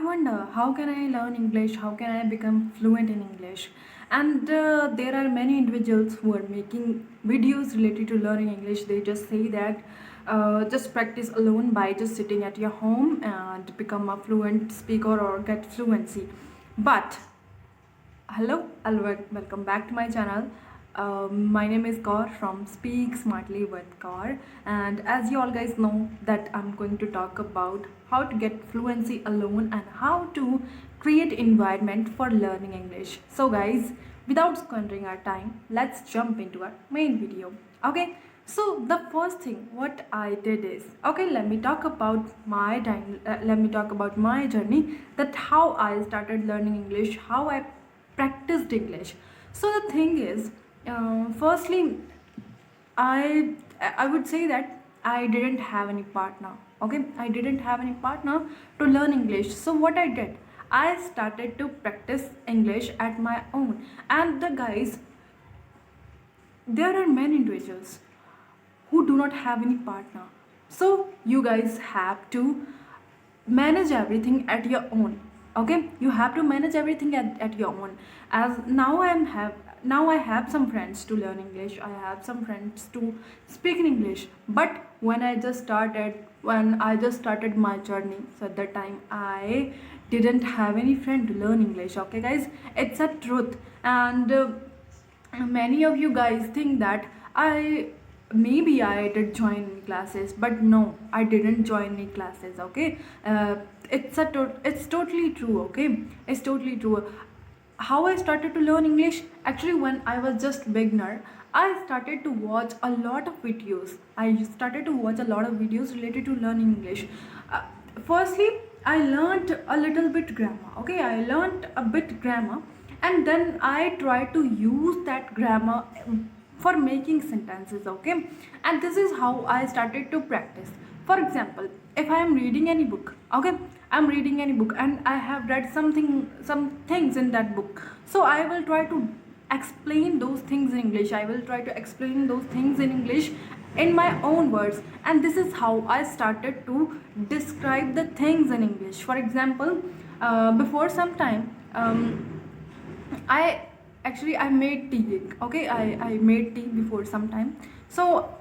wonder how can I learn English? How can I become fluent in English? And there are many individuals who are making videos related to learning English. They just say that just practice alone by just sitting at your home and become a fluent speaker or get fluency. But hello, welcome back to my channel. My name is Kaur from Speak Smartly with Kaur, and as you all guys know that I'm going to talk about how to get fluency alone and how to create environment for learning English. So guys, without squandering our time, let's jump into our main video. Okay, so the first thing what I did is, okay, let me talk about my time. Let me talk about my journey, that how I started learning English, how I practiced English. So the thing is, firstly, I would say that I didn't have any partner. Okay, I didn't have any partner to learn English. So what I did, I started to practice English at my own. And the guys, there are many individuals who do not have any partner. So you guys have to manage everything at your own. Okay, you have to manage everything at your own. As now I have some friends to learn English, I have some friends to speak in English. But when I just started my journey, so at that time I didn't have any friend to learn English. Okay guys, it's a truth. And many of you guys think that I did join classes, but no, I didn't join any classes. Okay, it's totally true. Okay, it's totally true. How I started to learn English, actually when I was just beginner, I started to watch a lot of videos. I started to watch a lot of videos related to learning English. uh, Firstly, I learned a little bit grammar. Okay, I learned a bit grammar, and then I try to use that grammar for making sentences. Okay, and this is how I started to practice. For example, if I am reading any book, okay, I'm reading any book and I have read some things in that book, so I will try to explain those things in English. I will try to explain those things in English in my own words, and this is how I started to describe the things in English. For example, before some time, I I made tea. Okay, I made tea before some time, so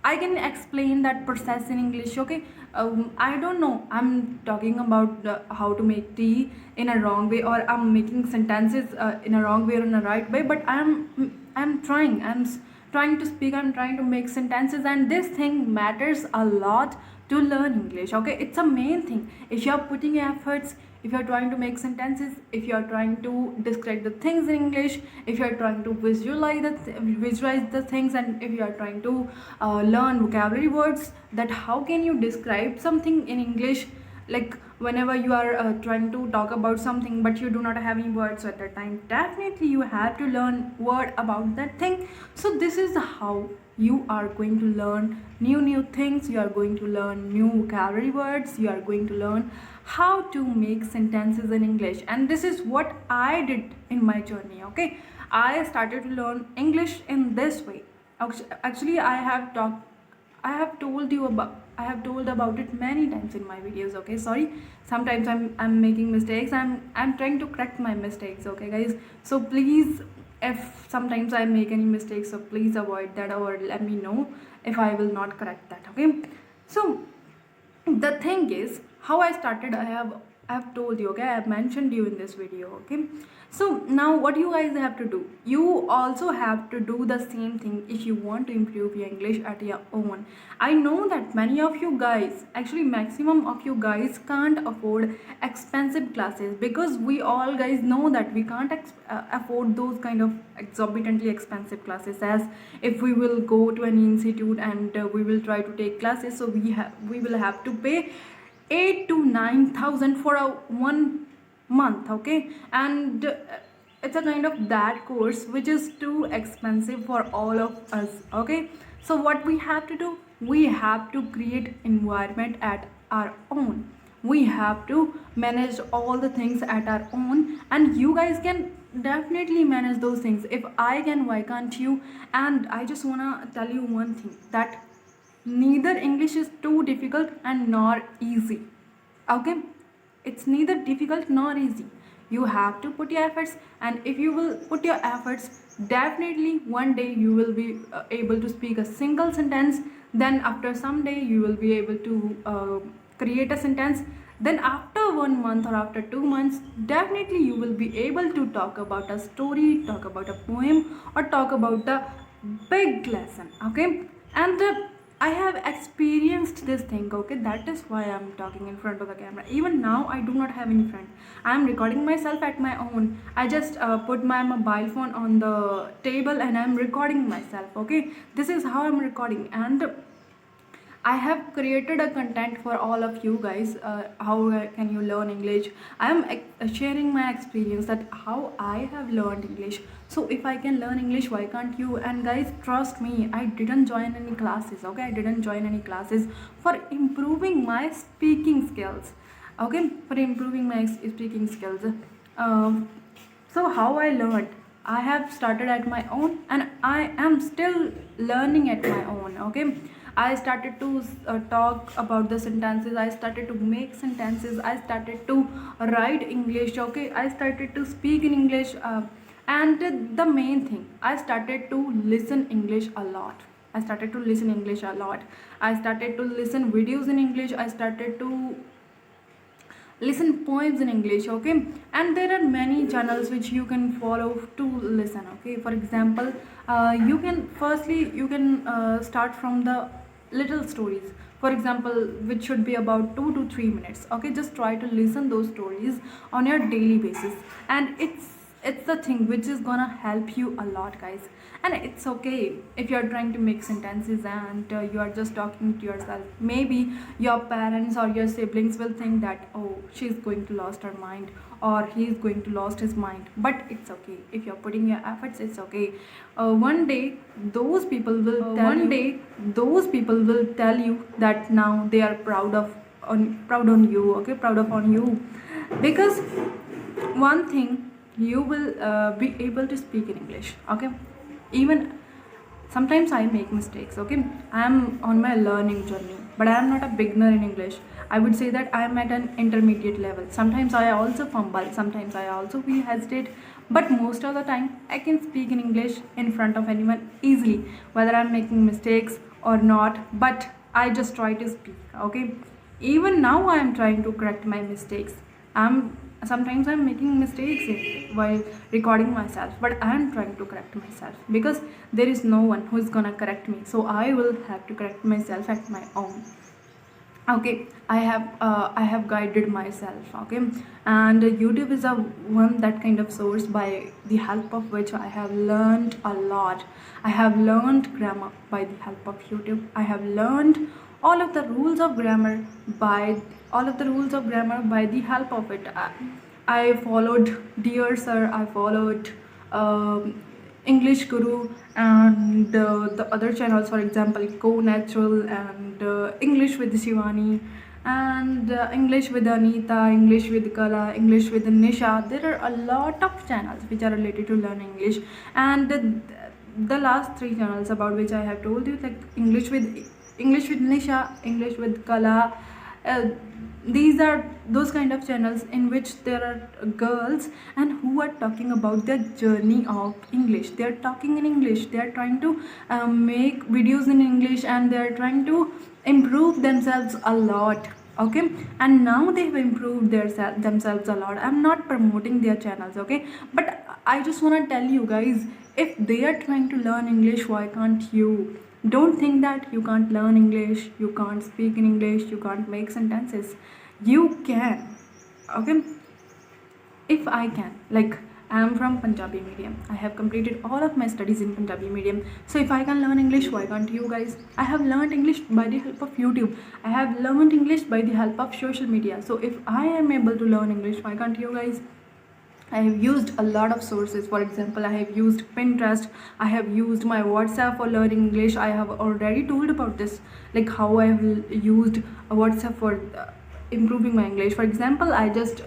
I can explain that process in English. Okay, I don't know. I'm talking about how to make tea in a wrong way, or I'm making sentences in a wrong way or in a right way. But I'm trying. Trying to speak. I'm trying to make sentences, and this thing matters a lot to learn English. Okay, it's a main thing. If you're putting efforts, if you're trying to make sentences, if you're trying to describe the things in English, if you're trying to visualize the things, and if you're trying to learn vocabulary words, that how can you describe something in English, like whenever you are trying to talk about something but you do not have any words at that time, definitely you have to learn word about that thing. So this is how you are going to learn new things. You are going to learn new vocabulary words. You are going to learn how to make sentences in English, and this is what I did in my journey. Okay, I started to learn English in this way. Actually, I have told you about I have told about it many times in my videos. Okay, sorry, sometimes I'm making mistakes. I'm trying to correct my mistakes. Okay guys, so please, if sometimes I make any mistakes, so please avoid that or let me know if I will not correct that. Okay, so the thing is, how I started, I have told you. Okay, I have mentioned you in this video. Okay, so now what you guys have to do, you also have to do the same thing if you want to improve your English at your own. I know that many of you guys, actually maximum of you guys, can't afford expensive classes, because we all guys know that we can't afford those kind of exorbitantly expensive classes. As if we will go to an institute and we will try to take classes, so we will have to pay 8 to 9,000 for a 1 month. Okay, and it's a kind of that course which is too expensive for all of us. Okay, so what we have to do, we have to create environment at our own. We have to manage all the things at our own, and you guys can definitely manage those things. If I can, why can't you? And I just want to tell you one thing, that neither English is too difficult and nor easy. Okay, It's neither difficult nor easy. You have to put your efforts, and if you will put your efforts, definitely one day you will be able to speak a single sentence. Then after some day you will be able to create a sentence. Then after 1 month or after 2 months, definitely you will be able to talk about a story, talk about a poem, or talk about a big lesson. Okay. And I have experienced this thing. Okay, that is why I'm talking in front of the camera. Even now I do not have any friend. I am recording myself at my own. I just put my mobile phone on the table and I'm recording myself. Okay, this is how I'm recording. And I have created a content for all of you guys. How can you learn English? I am sharing my experience that how I have learned English. So if I can learn English, why can't you? And guys, trust me, I didn't join any classes. Okay, I didn't join any classes for improving my speaking skills. Okay, for improving my speaking skills. So how I learned? I have started at my own, and I am still learning at my own. Okay, I started to talk about the sentences. I started to make sentences. I started to write English. Okay, I started to speak in English. And the main thing, I started to listen English a lot. I started to listen English a lot. I started to listen videos in English. I started to listen poems in English. Okay, and there are many channels which you can follow to listen. Okay, for example, you can start from the little stories, for example, which should be about 2 to 3 minutes. Okay, just try to listen those stories on your daily basis, and it's the thing which is gonna help you a lot, guys. And it's okay if you're trying to make sentences and you are just talking to yourself. Maybe your parents or your siblings will think that, oh, she's going to lost her mind, or he's going to lost his mind. But it's okay if you're putting your efforts. It's okay. One day those people will tell you that now they are proud on you. Okay, proud of on you, because one thing, you will be able to speak in English. Okay, even sometimes I make mistakes. Okay, I am on my learning journey, but I am not a beginner in English. I would say that I am at an intermediate level. Sometimes I also fumble, sometimes I also feel hesitate, but most of the time I can speak in English in front of anyone easily, whether I'm making mistakes or not. But I just try to speak. Okay, even now I am trying to correct my mistakes. Sometimes I'm making mistakes while recording myself, but I'm trying to correct myself, because there is no one who is gonna correct me, so I will have to correct myself at my own. Okay, I have guided myself. Okay, and YouTube is a one that kind of source by the help of which I have learned a lot. I have learned grammar by the help of YouTube. I have learned all of the rules of grammar by the help of it. I followed Dear Sir, I followed English Guru, and the other channels, for example, Go Natural, and English with Shivani, and English with Anita, English with Kala, English with Nisha. There are a lot of channels which are related to learn English, and the last 3 channels about which I have told you, like English with Nisha, English with Kala. These are those kind of channels in which there are girls and who are talking about their journey of English. They are talking in English. They are trying to make videos in English, and they are trying to improve themselves a lot. Okay, and now they've improved themselves a lot. I'm not promoting their channels. Okay, but I just want to tell you guys, if they are trying to learn English, why can't you? Don't think that you can't learn English, you can't speak in English, you can't make sentences. You can. Okay, if I can, like, I am from Punjabi medium. I have completed all of my studies in Punjabi medium. So if I can learn English, why can't you guys? I have learned English by the help of YouTube. I have learned English by the help of social media. So if I am able to learn English, why can't you guys? I have used a lot of sources. For example, I have used Pinterest. I have used my WhatsApp for learning English. I have already told about this, like how I have used WhatsApp for improving my English. For example, I just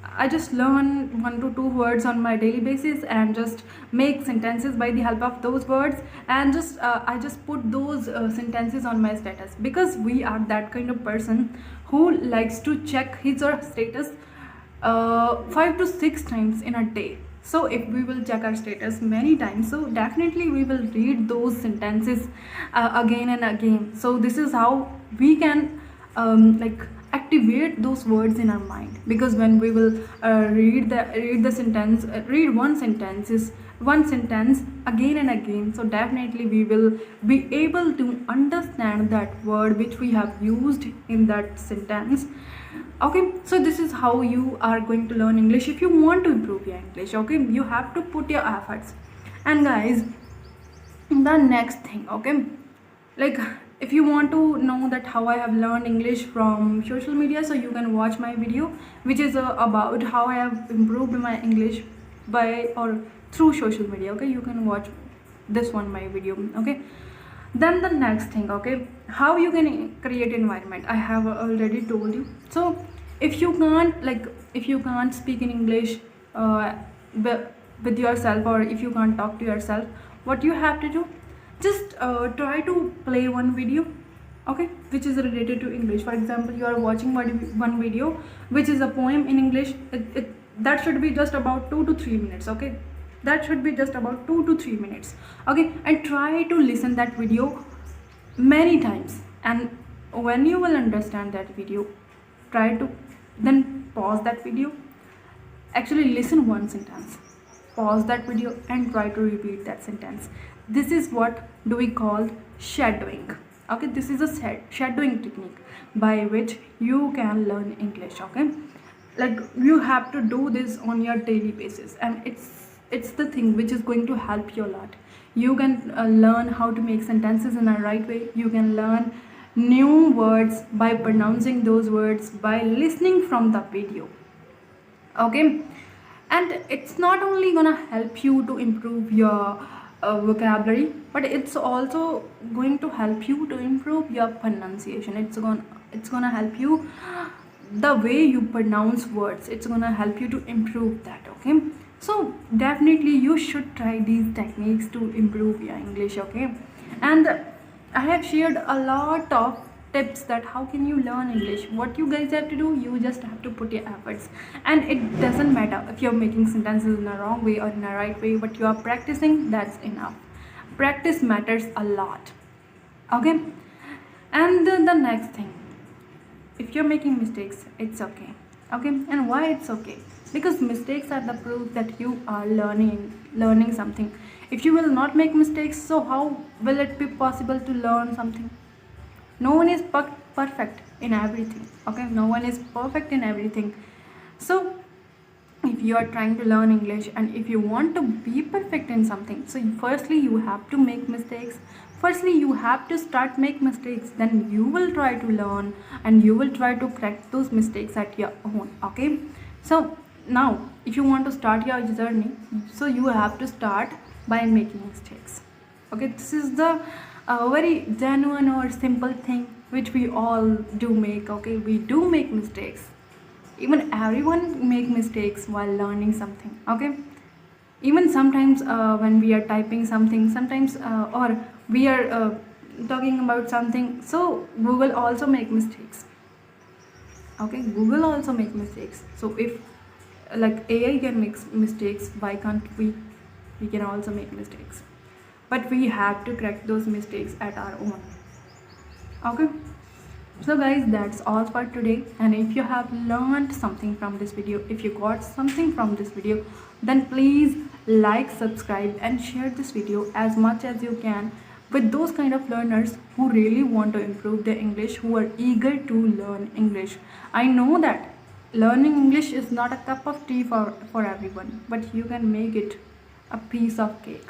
I just learn 1 to 2 words on my daily basis and just make sentences by the help of those words, and just I just put those sentences on my status, because we are that kind of person who likes to check his or her status 5 to 6 times in a day. So if we will check our status many times, so definitely we will read those sentences again and again. So this is how we can like activate those words in our mind, because when we will read the sentence, read one sentence again and again, so definitely we will be able to understand that word which we have used in that sentence. Okay, so this is how you are going to learn English if you want to improve your English. Okay, you have to put your efforts. And guys, the next thing, okay, like if you want to know that how I have learned English from social media, so you can watch my video which is about how I have improved my English by or through social media. Okay, you can watch this one my video. Okay, then the next thing, okay, how you can create environment, I have already told you. So if you can't speak in English with yourself, or if you can't talk to yourself, what you have to do, just try to play one video, okay, which is related to English. For example, you are watching one video which is a poem in English. That should be just about 2 to 3 minutes. Okay, that should be just about 2 to 3 minutes. Okay, and try to listen that video many times, and when you will understand that video, try to then pause that video, actually listen one sentence, pause that video and try to repeat that sentence. This is what do we call shadowing. Okay, this is a shadowing technique by which you can learn English. Okay, like you have to do this on your daily basis, and it's the thing which is going to help you a lot. You can learn how to make sentences in a right way. You can learn new words by pronouncing those words, by listening from the video. Okay, and it's not only gonna help you to improve your vocabulary, but it's also going to help you to improve your pronunciation. It's gonna help you the way you pronounce words. It's gonna help you to improve that. Okay, so definitely you should try these techniques to improve your English. Okay, and I have shared a lot of tips that how can you learn English. What you guys have to do, you just have to put your efforts, and it doesn't matter if you're making sentences in a wrong way or in a right way, but you are practicing, that's enough. Practice matters a lot. Okay, and the next thing, if you're making mistakes, it's okay. Okay, and why it's okay? Because mistakes are the proof that you are learning something. If you will not make mistakes, so how will it be possible to learn something? No one is perfect in everything. Okay, no one is perfect in everything. So if you are trying to learn English and if you want to be perfect in something, so firstly you have to make mistakes. Firstly you have to start make mistakes, then you will try to learn and you will try to correct those mistakes at your own. Okay, so now if you want to start your journey, so you have to start by making mistakes. Okay, this is the very genuine or simple thing which we all do make. Okay, we do make mistakes. Even everyone make mistakes while learning something. Okay, even sometimes when we are typing something, sometimes or we are talking about something, so Google also make mistakes. Okay, Google also make mistakes. So if like AI can make mistakes, why can't we can also make mistakes, but we have to correct those mistakes at our own. Okay, so guys, that's all for today. And if you have learned something from this video, if you got something from this video, then please like, subscribe and share this video as much as you can with those kind of learners who really want to improve their English, who are eager to learn English. I know that learning English is not a cup of tea for everyone, but you can make it a piece of cake.